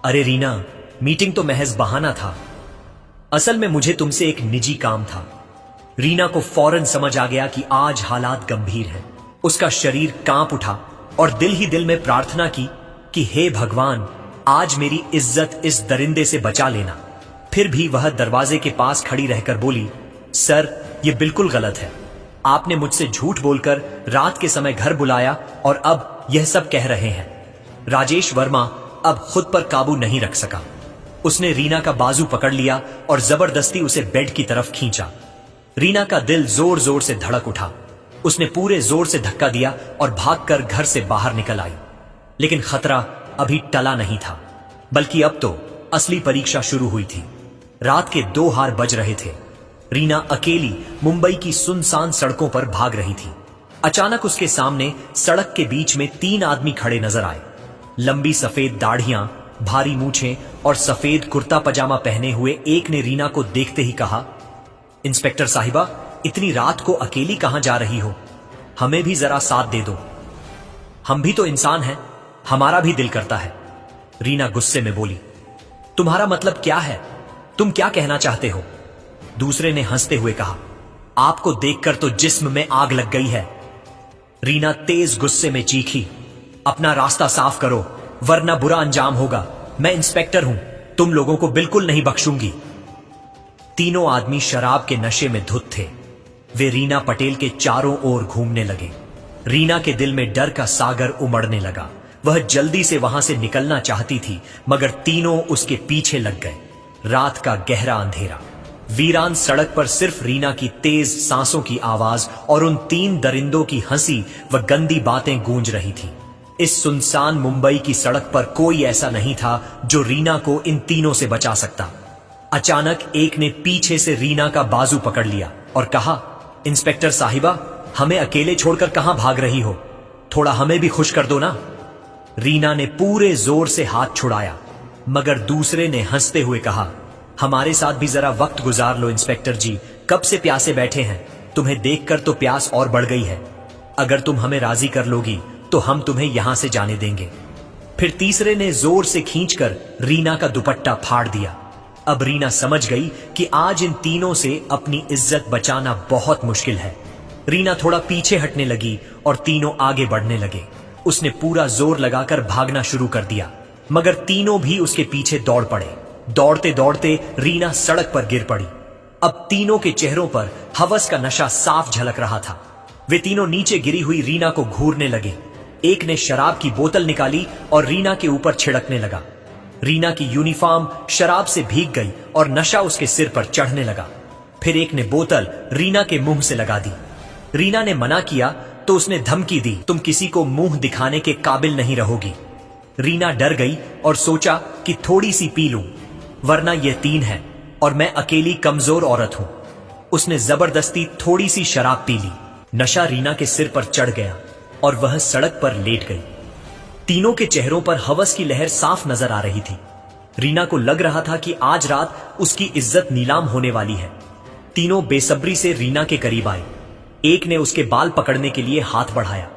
अरे रीना, मीटिंग तो महज बहाना था, असल में मुझे तुमसे एक निजी काम था। रीना को फौरन समझ आ गया कि आज हालात गंभीर हैं। उसका शरीर कांप उठा और दिल ही दिल में प्रार्थना की कि हे भगवान, आज मेरी इज्जत इस दरिंदे से बचा लेना। फिर भी वह दरवाजे के पास खड़ी रहकर बोली, सर, यह बिल्कुल गलत है। आपने मुझसे झूठ बोलकर रात के समय घर बुलाया और अब यह सब कह रहे हैं। राजेश वर्मा अब खुद पर काबू नहीं रख सका। उसने रीना का बाजू पकड़ लिया और जबरदस्ती उसे बेड की तरफ खींचा। रीना का दिल जोर जोर से धड़क उठा। उसने पूरे जोर से धक्का दिया और भागकर घर से बाहर निकल आई। लेकिन खतरा अभी टला नहीं था, बल्कि अब तो असली परीक्षा शुरू हुई थी। रात के 2 हार बज रहे थे। रीना अकेली मुंबई की सुनसान सड़कों पर भाग रही थी। अचानक उसके सामने सड़क के बीच में 3 आदमी खड़े नजर आए। लंबी सफेद दाढ़ियां, भारी मूछें और सफेद कुर्ता पजामा पहने हुए एक ने रीना को देखते ही कहा, इंस्पेक्टर साहिबा, इतनी रात को अकेली कहां जा रही हो? हमें भी जरा साथ दे दो। हम भी तो इंसान हैं, हमारा भी दिल करता है। रीना गुस्से में बोली, तुम्हारा मतलब क्या है? तुम क्या कहना चाहते हो? दूसरे ने हंसते हुए कहा, आपको देखकर तो जिस्म में आग लग गई है। रीना तेज गुस्से में चीखी, अपना रास्ता साफ करो वरना बुरा अंजाम होगा। मैं इंस्पेक्टर हूं, तुम लोगों को बिल्कुल नहीं बख्शूंगी। तीनों आदमी शराब के नशे में धुत थे। वे रीना पटेल के चारों ओर घूमने लगे। रीना के दिल में डर का सागर उमड़ने लगा। वह जल्दी से वहां से निकलना चाहती थी, मगर तीनों उसके पीछे लग गए। रात का गहरा अंधेरा, वीरान सड़क पर सिर्फ रीना की तेज सांसों की आवाज और उन 3 दरिंदों की हंसी व गंदी बातें गूंज रही थी। इस सुनसान मुंबई की सड़क पर कोई ऐसा नहीं था जो रीना को इन तीनों से बचा सकता। अचानक एक ने पीछे से रीना का बाजू पकड़ लिया और कहा, इंस्पेक्टर साहिबा, हमें अकेले छोड़कर कहां भाग रही हो? थोड़ा हमें भी खुश कर दो ना। रीना ने पूरे जोर से हाथ छुड़ाया, मगर दूसरे ने हंसते हुए कहा, हमारे साथ भी जरा वक्त गुजार लो इंस्पेक्टर जी, कब से प्यासे बैठे हैं, तुम्हें देखकर तो प्यास और बढ़ गई है। अगर तुम हमें राजी कर लोगी तो हम तुम्हें यहां से जाने देंगे। फिर तीसरे ने जोर से खींचकर रीना का दुपट्टा फाड़ दिया। अब रीना समझ गई कि आज इन तीनों से अपनी इज्जत बचाना बहुत मुश्किल है। रीना थोड़ा पीछे हटने लगी और तीनों आगे बढ़ने लगे। उसने पूरा जोर लगाकर भागना शुरू कर दिया, मगर तीनों भी उसके पीछे दौड़ पड़े। दौड़ते दौड़ते रीना सड़क पर गिर पड़ी। अब तीनों के चेहरों पर हवस का नशा साफ झलक रहा था। वे तीनों नीचे गिरी हुई रीना को घूरने लगे। एक ने शराब की बोतल निकाली और रीना के ऊपर छिड़कने लगा। रीना की यूनिफॉर्म शराब से भीग गई और नशा उसके सिर पर चढ़ने लगा। फिर एक ने बोतल रीना के मुंह से लगा दी। रीना ने मना किया तो उसने धमकी दी, तुम किसी को मुंह दिखाने के काबिल नहीं रहोगी। रीना डर गई और सोचा कि थोड़ी सी पी लूं, वरना ये 3 है और मैं अकेली कमजोर औरत हूं। उसने जबरदस्ती थोड़ी सी शराब पी ली। नशा रीना के सिर पर चढ़ गया और वह सड़क पर लेट गई। तीनों के चेहरों पर हवस की लहर साफ नजर आ रही थी। रीना को लग रहा था कि आज रात उसकी इज्जत नीलाम होने वाली है। तीनों बेसब्री से रीना के करीब आए। एक ने उसके बाल पकड़ने के लिए हाथ बढ़ाया।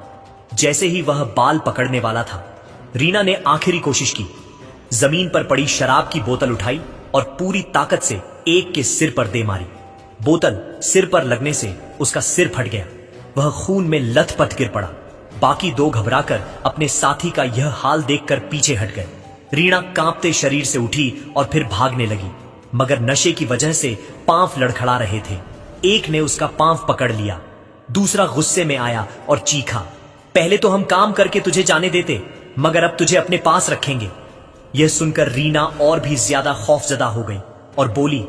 जैसे ही वह बाल पकड़ने वाला था, रीना ने आखिरी कोशिश की। जमीन पर पड़ी शराब की बोतल उठाई और पूरी ताकत से एक के सिर पर दे मारी। बोतल सिर पर लगने से उसका सिर फट गया। वह खून में लथपथ गिर पड़ा। बाकी 2 घबराकर अपने साथी का यह हाल देखकर पीछे हट गए। रीना कांपते शरीर से उठी और फिर भागने लगी, मगर नशे की वजह से पांव लड़खड़ा रहे थे। एक ने उसका पांव पकड़ लिया। दूसरा गुस्से में आया और चीखा, पहले तो हम काम करके तुझे जाने देते, मगर अब तुझे अपने पास रखेंगे। यह सुनकर रीना और भी ज्यादा खौफजदा हो गई और बोली,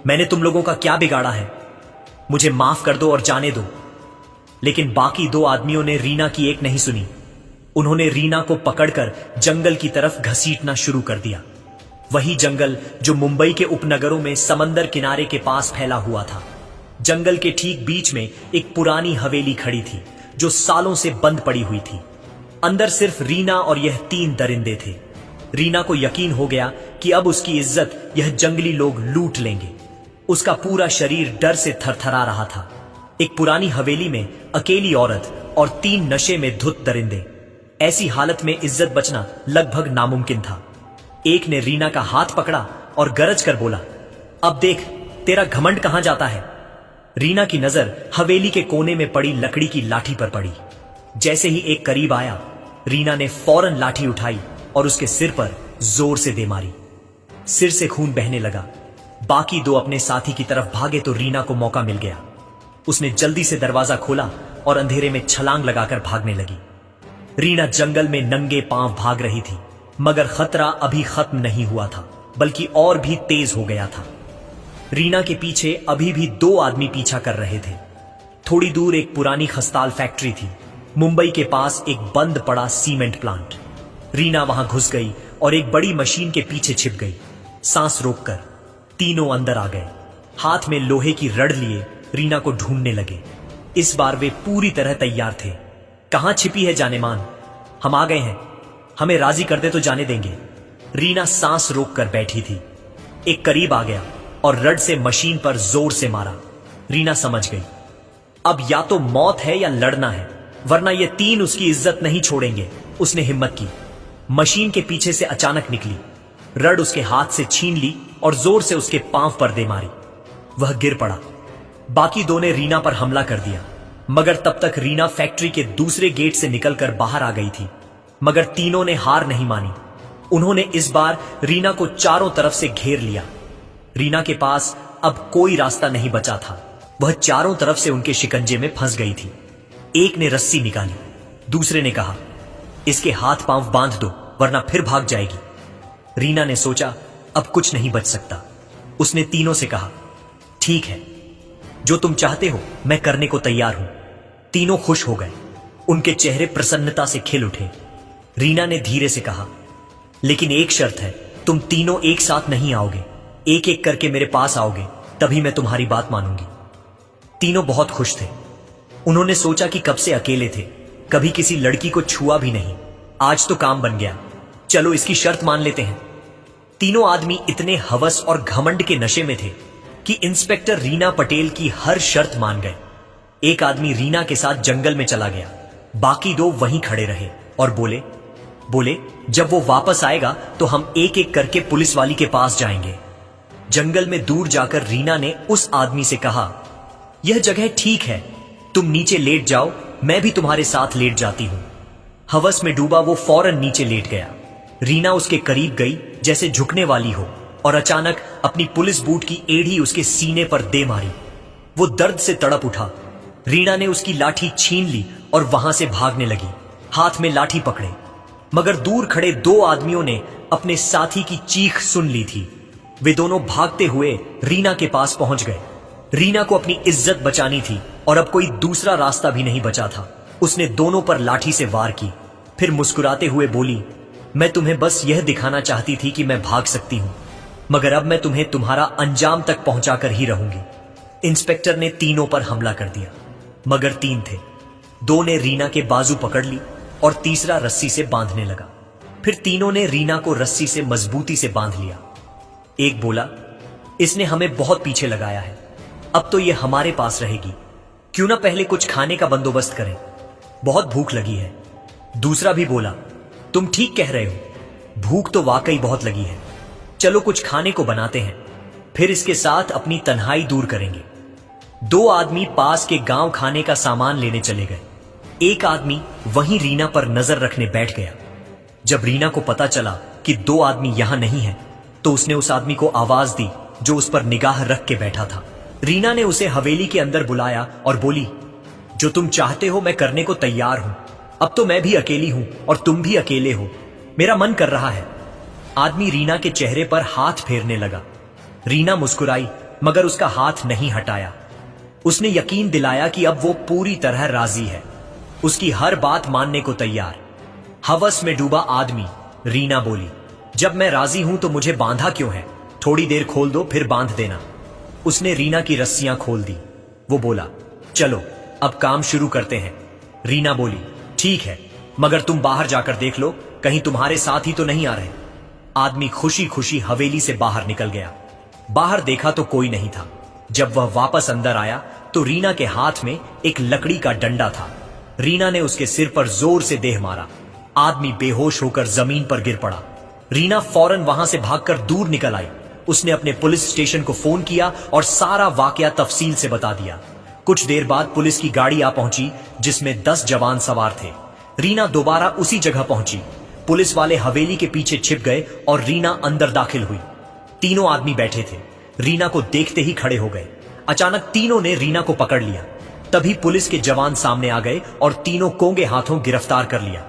मैंने तुम लोगों का क्या बिगाड़ा है? मुझे माफ कर दो और जाने दो। लेकिन बाकी 2 आदमियों ने रीना की एक नहीं सुनी। उन्होंने रीना को पकड़कर जंगल की तरफ घसीटना शुरू कर दिया। वही जंगल जो मुंबई के उपनगरों में समंदर किनारे के पास फैला हुआ था। जंगल के ठीक बीच में एक पुरानी हवेली खड़ी थी जो सालों से बंद पड़ी हुई थी। अंदर सिर्फ रीना और यह 3 दरिंदे थे। रीना को यकीन हो गया कि अब उसकी इज्जत यह जंगली लोग लूट लेंगे। उसका पूरा शरीर डर से थरथरा रहा था। एक पुरानी हवेली में अकेली औरत और 3 नशे में धुत दरिंदे। ऐसी हालत में इज्जत बचना लगभग नामुमकिन था। एक ने रीना का हाथ पकड़ा और गरज कर बोला, अब देख तेरा घमंड कहां जाता है। रीना की नजर हवेली के कोने में पड़ी लकड़ी की लाठी पर पड़ी। जैसे ही एक करीब आया, रीना ने फौरन लाठी उठाई और उसके सिर पर जोर से दे मारी। सिर से खून बहने लगा। बाकी 2 अपने साथी की तरफ भागे तो रीना को मौका मिल गया। उसने जल्दी से दरवाजा खोला और अंधेरे में छलांग लगाकर भागने लगी। रीना जंगल में नंगे पांव भाग रही थी, मगर खतरा अभी खत्म नहीं हुआ था, बल्कि और भी तेज हो गया था। रीना के पीछे अभी भी 2 आदमी पीछा कर रहे थे। थोड़ी दूर एक पुरानी खस्ताल फैक्ट्री थी, मुंबई के पास एक बंद पड़ा सीमेंट प्लांट। रीना वहां घुस गई और एक बड़ी मशीन के पीछे छिप गई। सांस रोककर तीनों अंदर आ गए। हाथ में लोहे की रड लिए रीना को ढूंढने लगे। इस बार वे पूरी तरह तैयार थे। कहां छिपी है जानेमान? हम आ गए हैं, हमें राजी कर दे तो जाने देंगे। रीना सांस रोककर बैठी थी। एक करीब आ गया और रड से मशीन पर जोर से मारा। रीना समझ गई, अब या तो मौत है या लड़ना है, वरना ये 3 उसकी इज्जत नहीं छोड़ेंगे। उसने हिम्मत की, मशीन के पीछे से अचानक निकली, रड उसके हाथ से छीन ली और जोर से उसके पांव पर दे मारी। वह गिर पड़ा। बाकी 2 ने रीना पर हमला कर दिया, मगर तब तक रीना फैक्ट्री के दूसरे गेट से निकलकर बाहर आ गई थी। मगर तीनों ने हार नहीं मानी। उन्होंने इस बार रीना को चारों तरफ से घेर लिया। रीना के पास अब कोई रास्ता नहीं बचा था। वह चारों तरफ से उनके शिकंजे में फंस गई थी। एक ने रस्सी निकाली, दूसरे ने कहा, इसके हाथ पांव बांध दो वरना फिर भाग जाएगी। रीना ने सोचा, अब कुछ नहीं बच सकता। उसने तीनों से कहा, ठीक है, जो तुम चाहते हो मैं करने को तैयार हूं। तीनों खुश हो गए। उनके चेहरे प्रसन्नता से खिल उठे। रीना ने धीरे से कहा, लेकिन एक शर्त है, तुम तीनों एक साथ नहीं आओगे, एक एक करके मेरे पास आओगे, तभी मैं तुम्हारी बात मानूंगी। तीनों बहुत खुश थे। उन्होंने सोचा कि कब से अकेले थे, कभी किसी लड़की को छुआ भी नहीं। आज तो काम बन गया, चलो इसकी शर्त मान लेते हैं। तीनों आदमी इतने हवस और घमंड के नशे में थे कि इंस्पेक्टर रीना पटेल की हर शर्त मान गए। एक आदमी रीना के साथ जंगल में चला गया। बाकी 2 वहीं खड़े रहे और बोले, जब वो वापस आएगा तो हम एक एक करके पुलिस वाली के पास जाएंगे। जंगल में दूर जाकर रीना ने उस आदमी से कहा, यह जगह ठीक है, तुम नीचे लेट जाओ, मैं भी तुम्हारे साथ लेट जाती हूं। हवस में डूबा वो फौरन नीचे लेट गया। रीना उसके करीब गई जैसे झुकने वाली हो, और अचानक अपनी पुलिस बूट की एड़ी उसके सीने पर दे मारी। वो दर्द से तड़प उठा। रीना ने उसकी लाठी छीन ली और वहां से भागने लगी, हाथ में लाठी पकड़े। मगर दूर खड़े 2 आदमियों ने अपने साथी की चीख सुन ली थी। वे दोनों भागते हुए रीना के पास पहुंच गए। रीना को अपनी इज्जत बचानी थी और अब कोई दूसरा रास्ता भी नहीं बचा था। उसने दोनों पर लाठी से वार की, फिर मुस्कुराते हुए बोली, मैं तुम्हें बस यह दिखाना चाहती थी कि मैं भाग सकती हूं, मगर अब मैं तुम्हें तुम्हारा अंजाम तक पहुंचाकर ही रहूंगी। इंस्पेक्टर ने तीनों पर हमला कर दिया, मगर 3 थे। 2 ने रीना के बाजू पकड़ ली और तीसरा रस्सी से बांधने लगा। फिर तीनों ने रीना को रस्सी से मजबूती से बांध लिया। एक बोला, इसने हमें बहुत पीछे लगाया है, अब तो ये हमारे पास रहेगी, क्यों ना पहले कुछ खाने का बंदोबस्त करें, बहुत भूख लगी है। दूसरा भी बोला, तुम ठीक कह रहे हो, भूख तो वाकई बहुत लगी है, चलो कुछ खाने को बनाते हैं, फिर इसके साथ अपनी तन्हाई दूर करेंगे। 2 आदमी पास के गांव खाने का सामान लेने चले गए। एक आदमी वहीं रीना पर नजर रखने बैठ गया। जब रीना को पता चला कि 2 आदमी यहां नहीं हैं, तो उसने उस आदमी को आवाज दी जो उस पर निगाह रख के बैठा था। रीना ने उसे हवेली के अंदर बुलाया और बोली, जो तुम चाहते हो मैं करने को तैयार हूं। अब तो मैं भी अकेली हूं और तुम भी अकेले हो, मेरा मन कर रहा है। आदमी रीना के चेहरे पर हाथ फेरने लगा। रीना मुस्कुराई, मगर उसका हाथ नहीं हटाया। उसने यकीन दिलाया कि अब वो पूरी तरह राजी है, उसकी हर बात मानने को तैयार। हवस में डूबा आदमी, रीना बोली, जब मैं राजी हूं तो मुझे बांधा क्यों है, थोड़ी देर खोल दो फिर बांध देना। उसने रीना की रस्सियां खोल दी। वो बोला, चलो अब काम शुरू करते हैं। रीना बोली, ठीक है, मगर तुम बाहर जाकर देख लो, कहीं तुम्हारे साथ ही तो नहीं आ रहे। आदमी खुशी खुशी हवेली से बाहर निकल गया। बाहर देखा तो कोई नहीं था। जब वह वापस अंदर आया तो रीना के हाथ में एक लकड़ी का डंडा था। रीना ने उसके सिर पर जोर से देह मारा। आदमी बेहोश होकर जमीन पर गिर पड़ा। रीना फौरन वहां से भागकर दूर निकल आई। उसने अपने पुलिस स्टेशन को फोन किया और सारा वाकया तफसील से बता दिया। कुछ देर बाद पुलिस की गाड़ी आ पहुंची जिसमें 10 जवान सवार थे। रीना दोबारा उसी जगह पहुंची। पुलिस वाले हवेली के पीछे छिप गए और रीना अंदर दाखिल हुई। तीनों आदमी बैठे थे। रीना को देखते ही खड़े हो गए। अचानक तीनों ने रीना को पकड़ लिया। तभी पुलिस के जवान सामने आ गए और तीनों कोंगे हाथों गिरफ्तार कर लिया।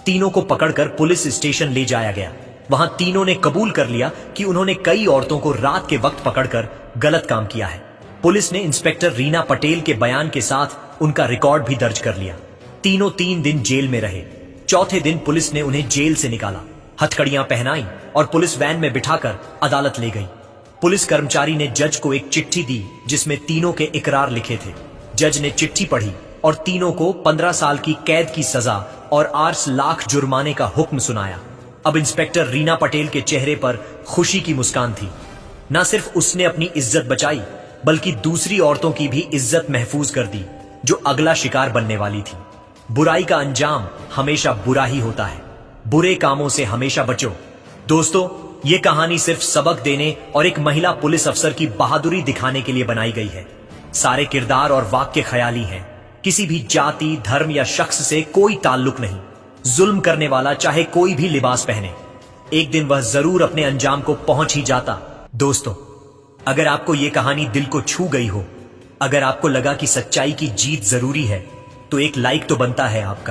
तीनों को पकड़कर पुलिस स्टेशन ले जाया गया। वहां तीनों ने कबूल कर लिया कि उन्होंने कई औरतों को रात के वक्त पकड़कर गलत काम किया है। पुलिस ने इंस्पेक्टर रीना पटेल के बयान के साथ उनका रिकॉर्ड भी दर्ज कर लिया। तीनों 3 दिन जेल में रहे। चौथे दिन पुलिस ने उन्हें जेल से निकाला, हथकड़ियां पहनाई और पुलिस वैन में बिठाकर अदालत ले गई। पुलिस कर्मचारी ने जज को एक चिट्ठी दी जिसमें तीनों के इकरार लिखे थे। जज ने चिट्ठी पढ़ी और तीनों को 15 साल की कैद की सजा और 8 लाख जुर्माने का हुक्म सुनाया। अब इंस्पेक्टर रीना पटेल के चेहरे पर खुशी की मुस्कान थी। न सिर्फ उसने अपनी इज्जत बचाई बल्कि दूसरी औरतों की भी इज्जत महफूज कर दी जो अगला शिकार बनने वाली थी। बुराई का अंजाम हमेशा बुरा ही होता है। बुरे कामों से हमेशा बचो। दोस्तों, ये कहानी सिर्फ सबक देने और एक महिला पुलिस अफसर की बहादुरी दिखाने के लिए बनाई गई है। सारे किरदार और वाक्य ख्याली हैं। किसी भी जाति, धर्म या शख्स से कोई ताल्लुक नहीं। जुल्म करने वाला चाहे कोई भी लिबास पहने, एक दिन वह जरूर अपने अंजाम को पहुंच ही जाता। दोस्तों, अगर आपको यह कहानी दिल को छू गई हो, अगर आपको लगा कि सच्चाई की जीत जरूरी है, तो एक लाइक तो बनता है आपका।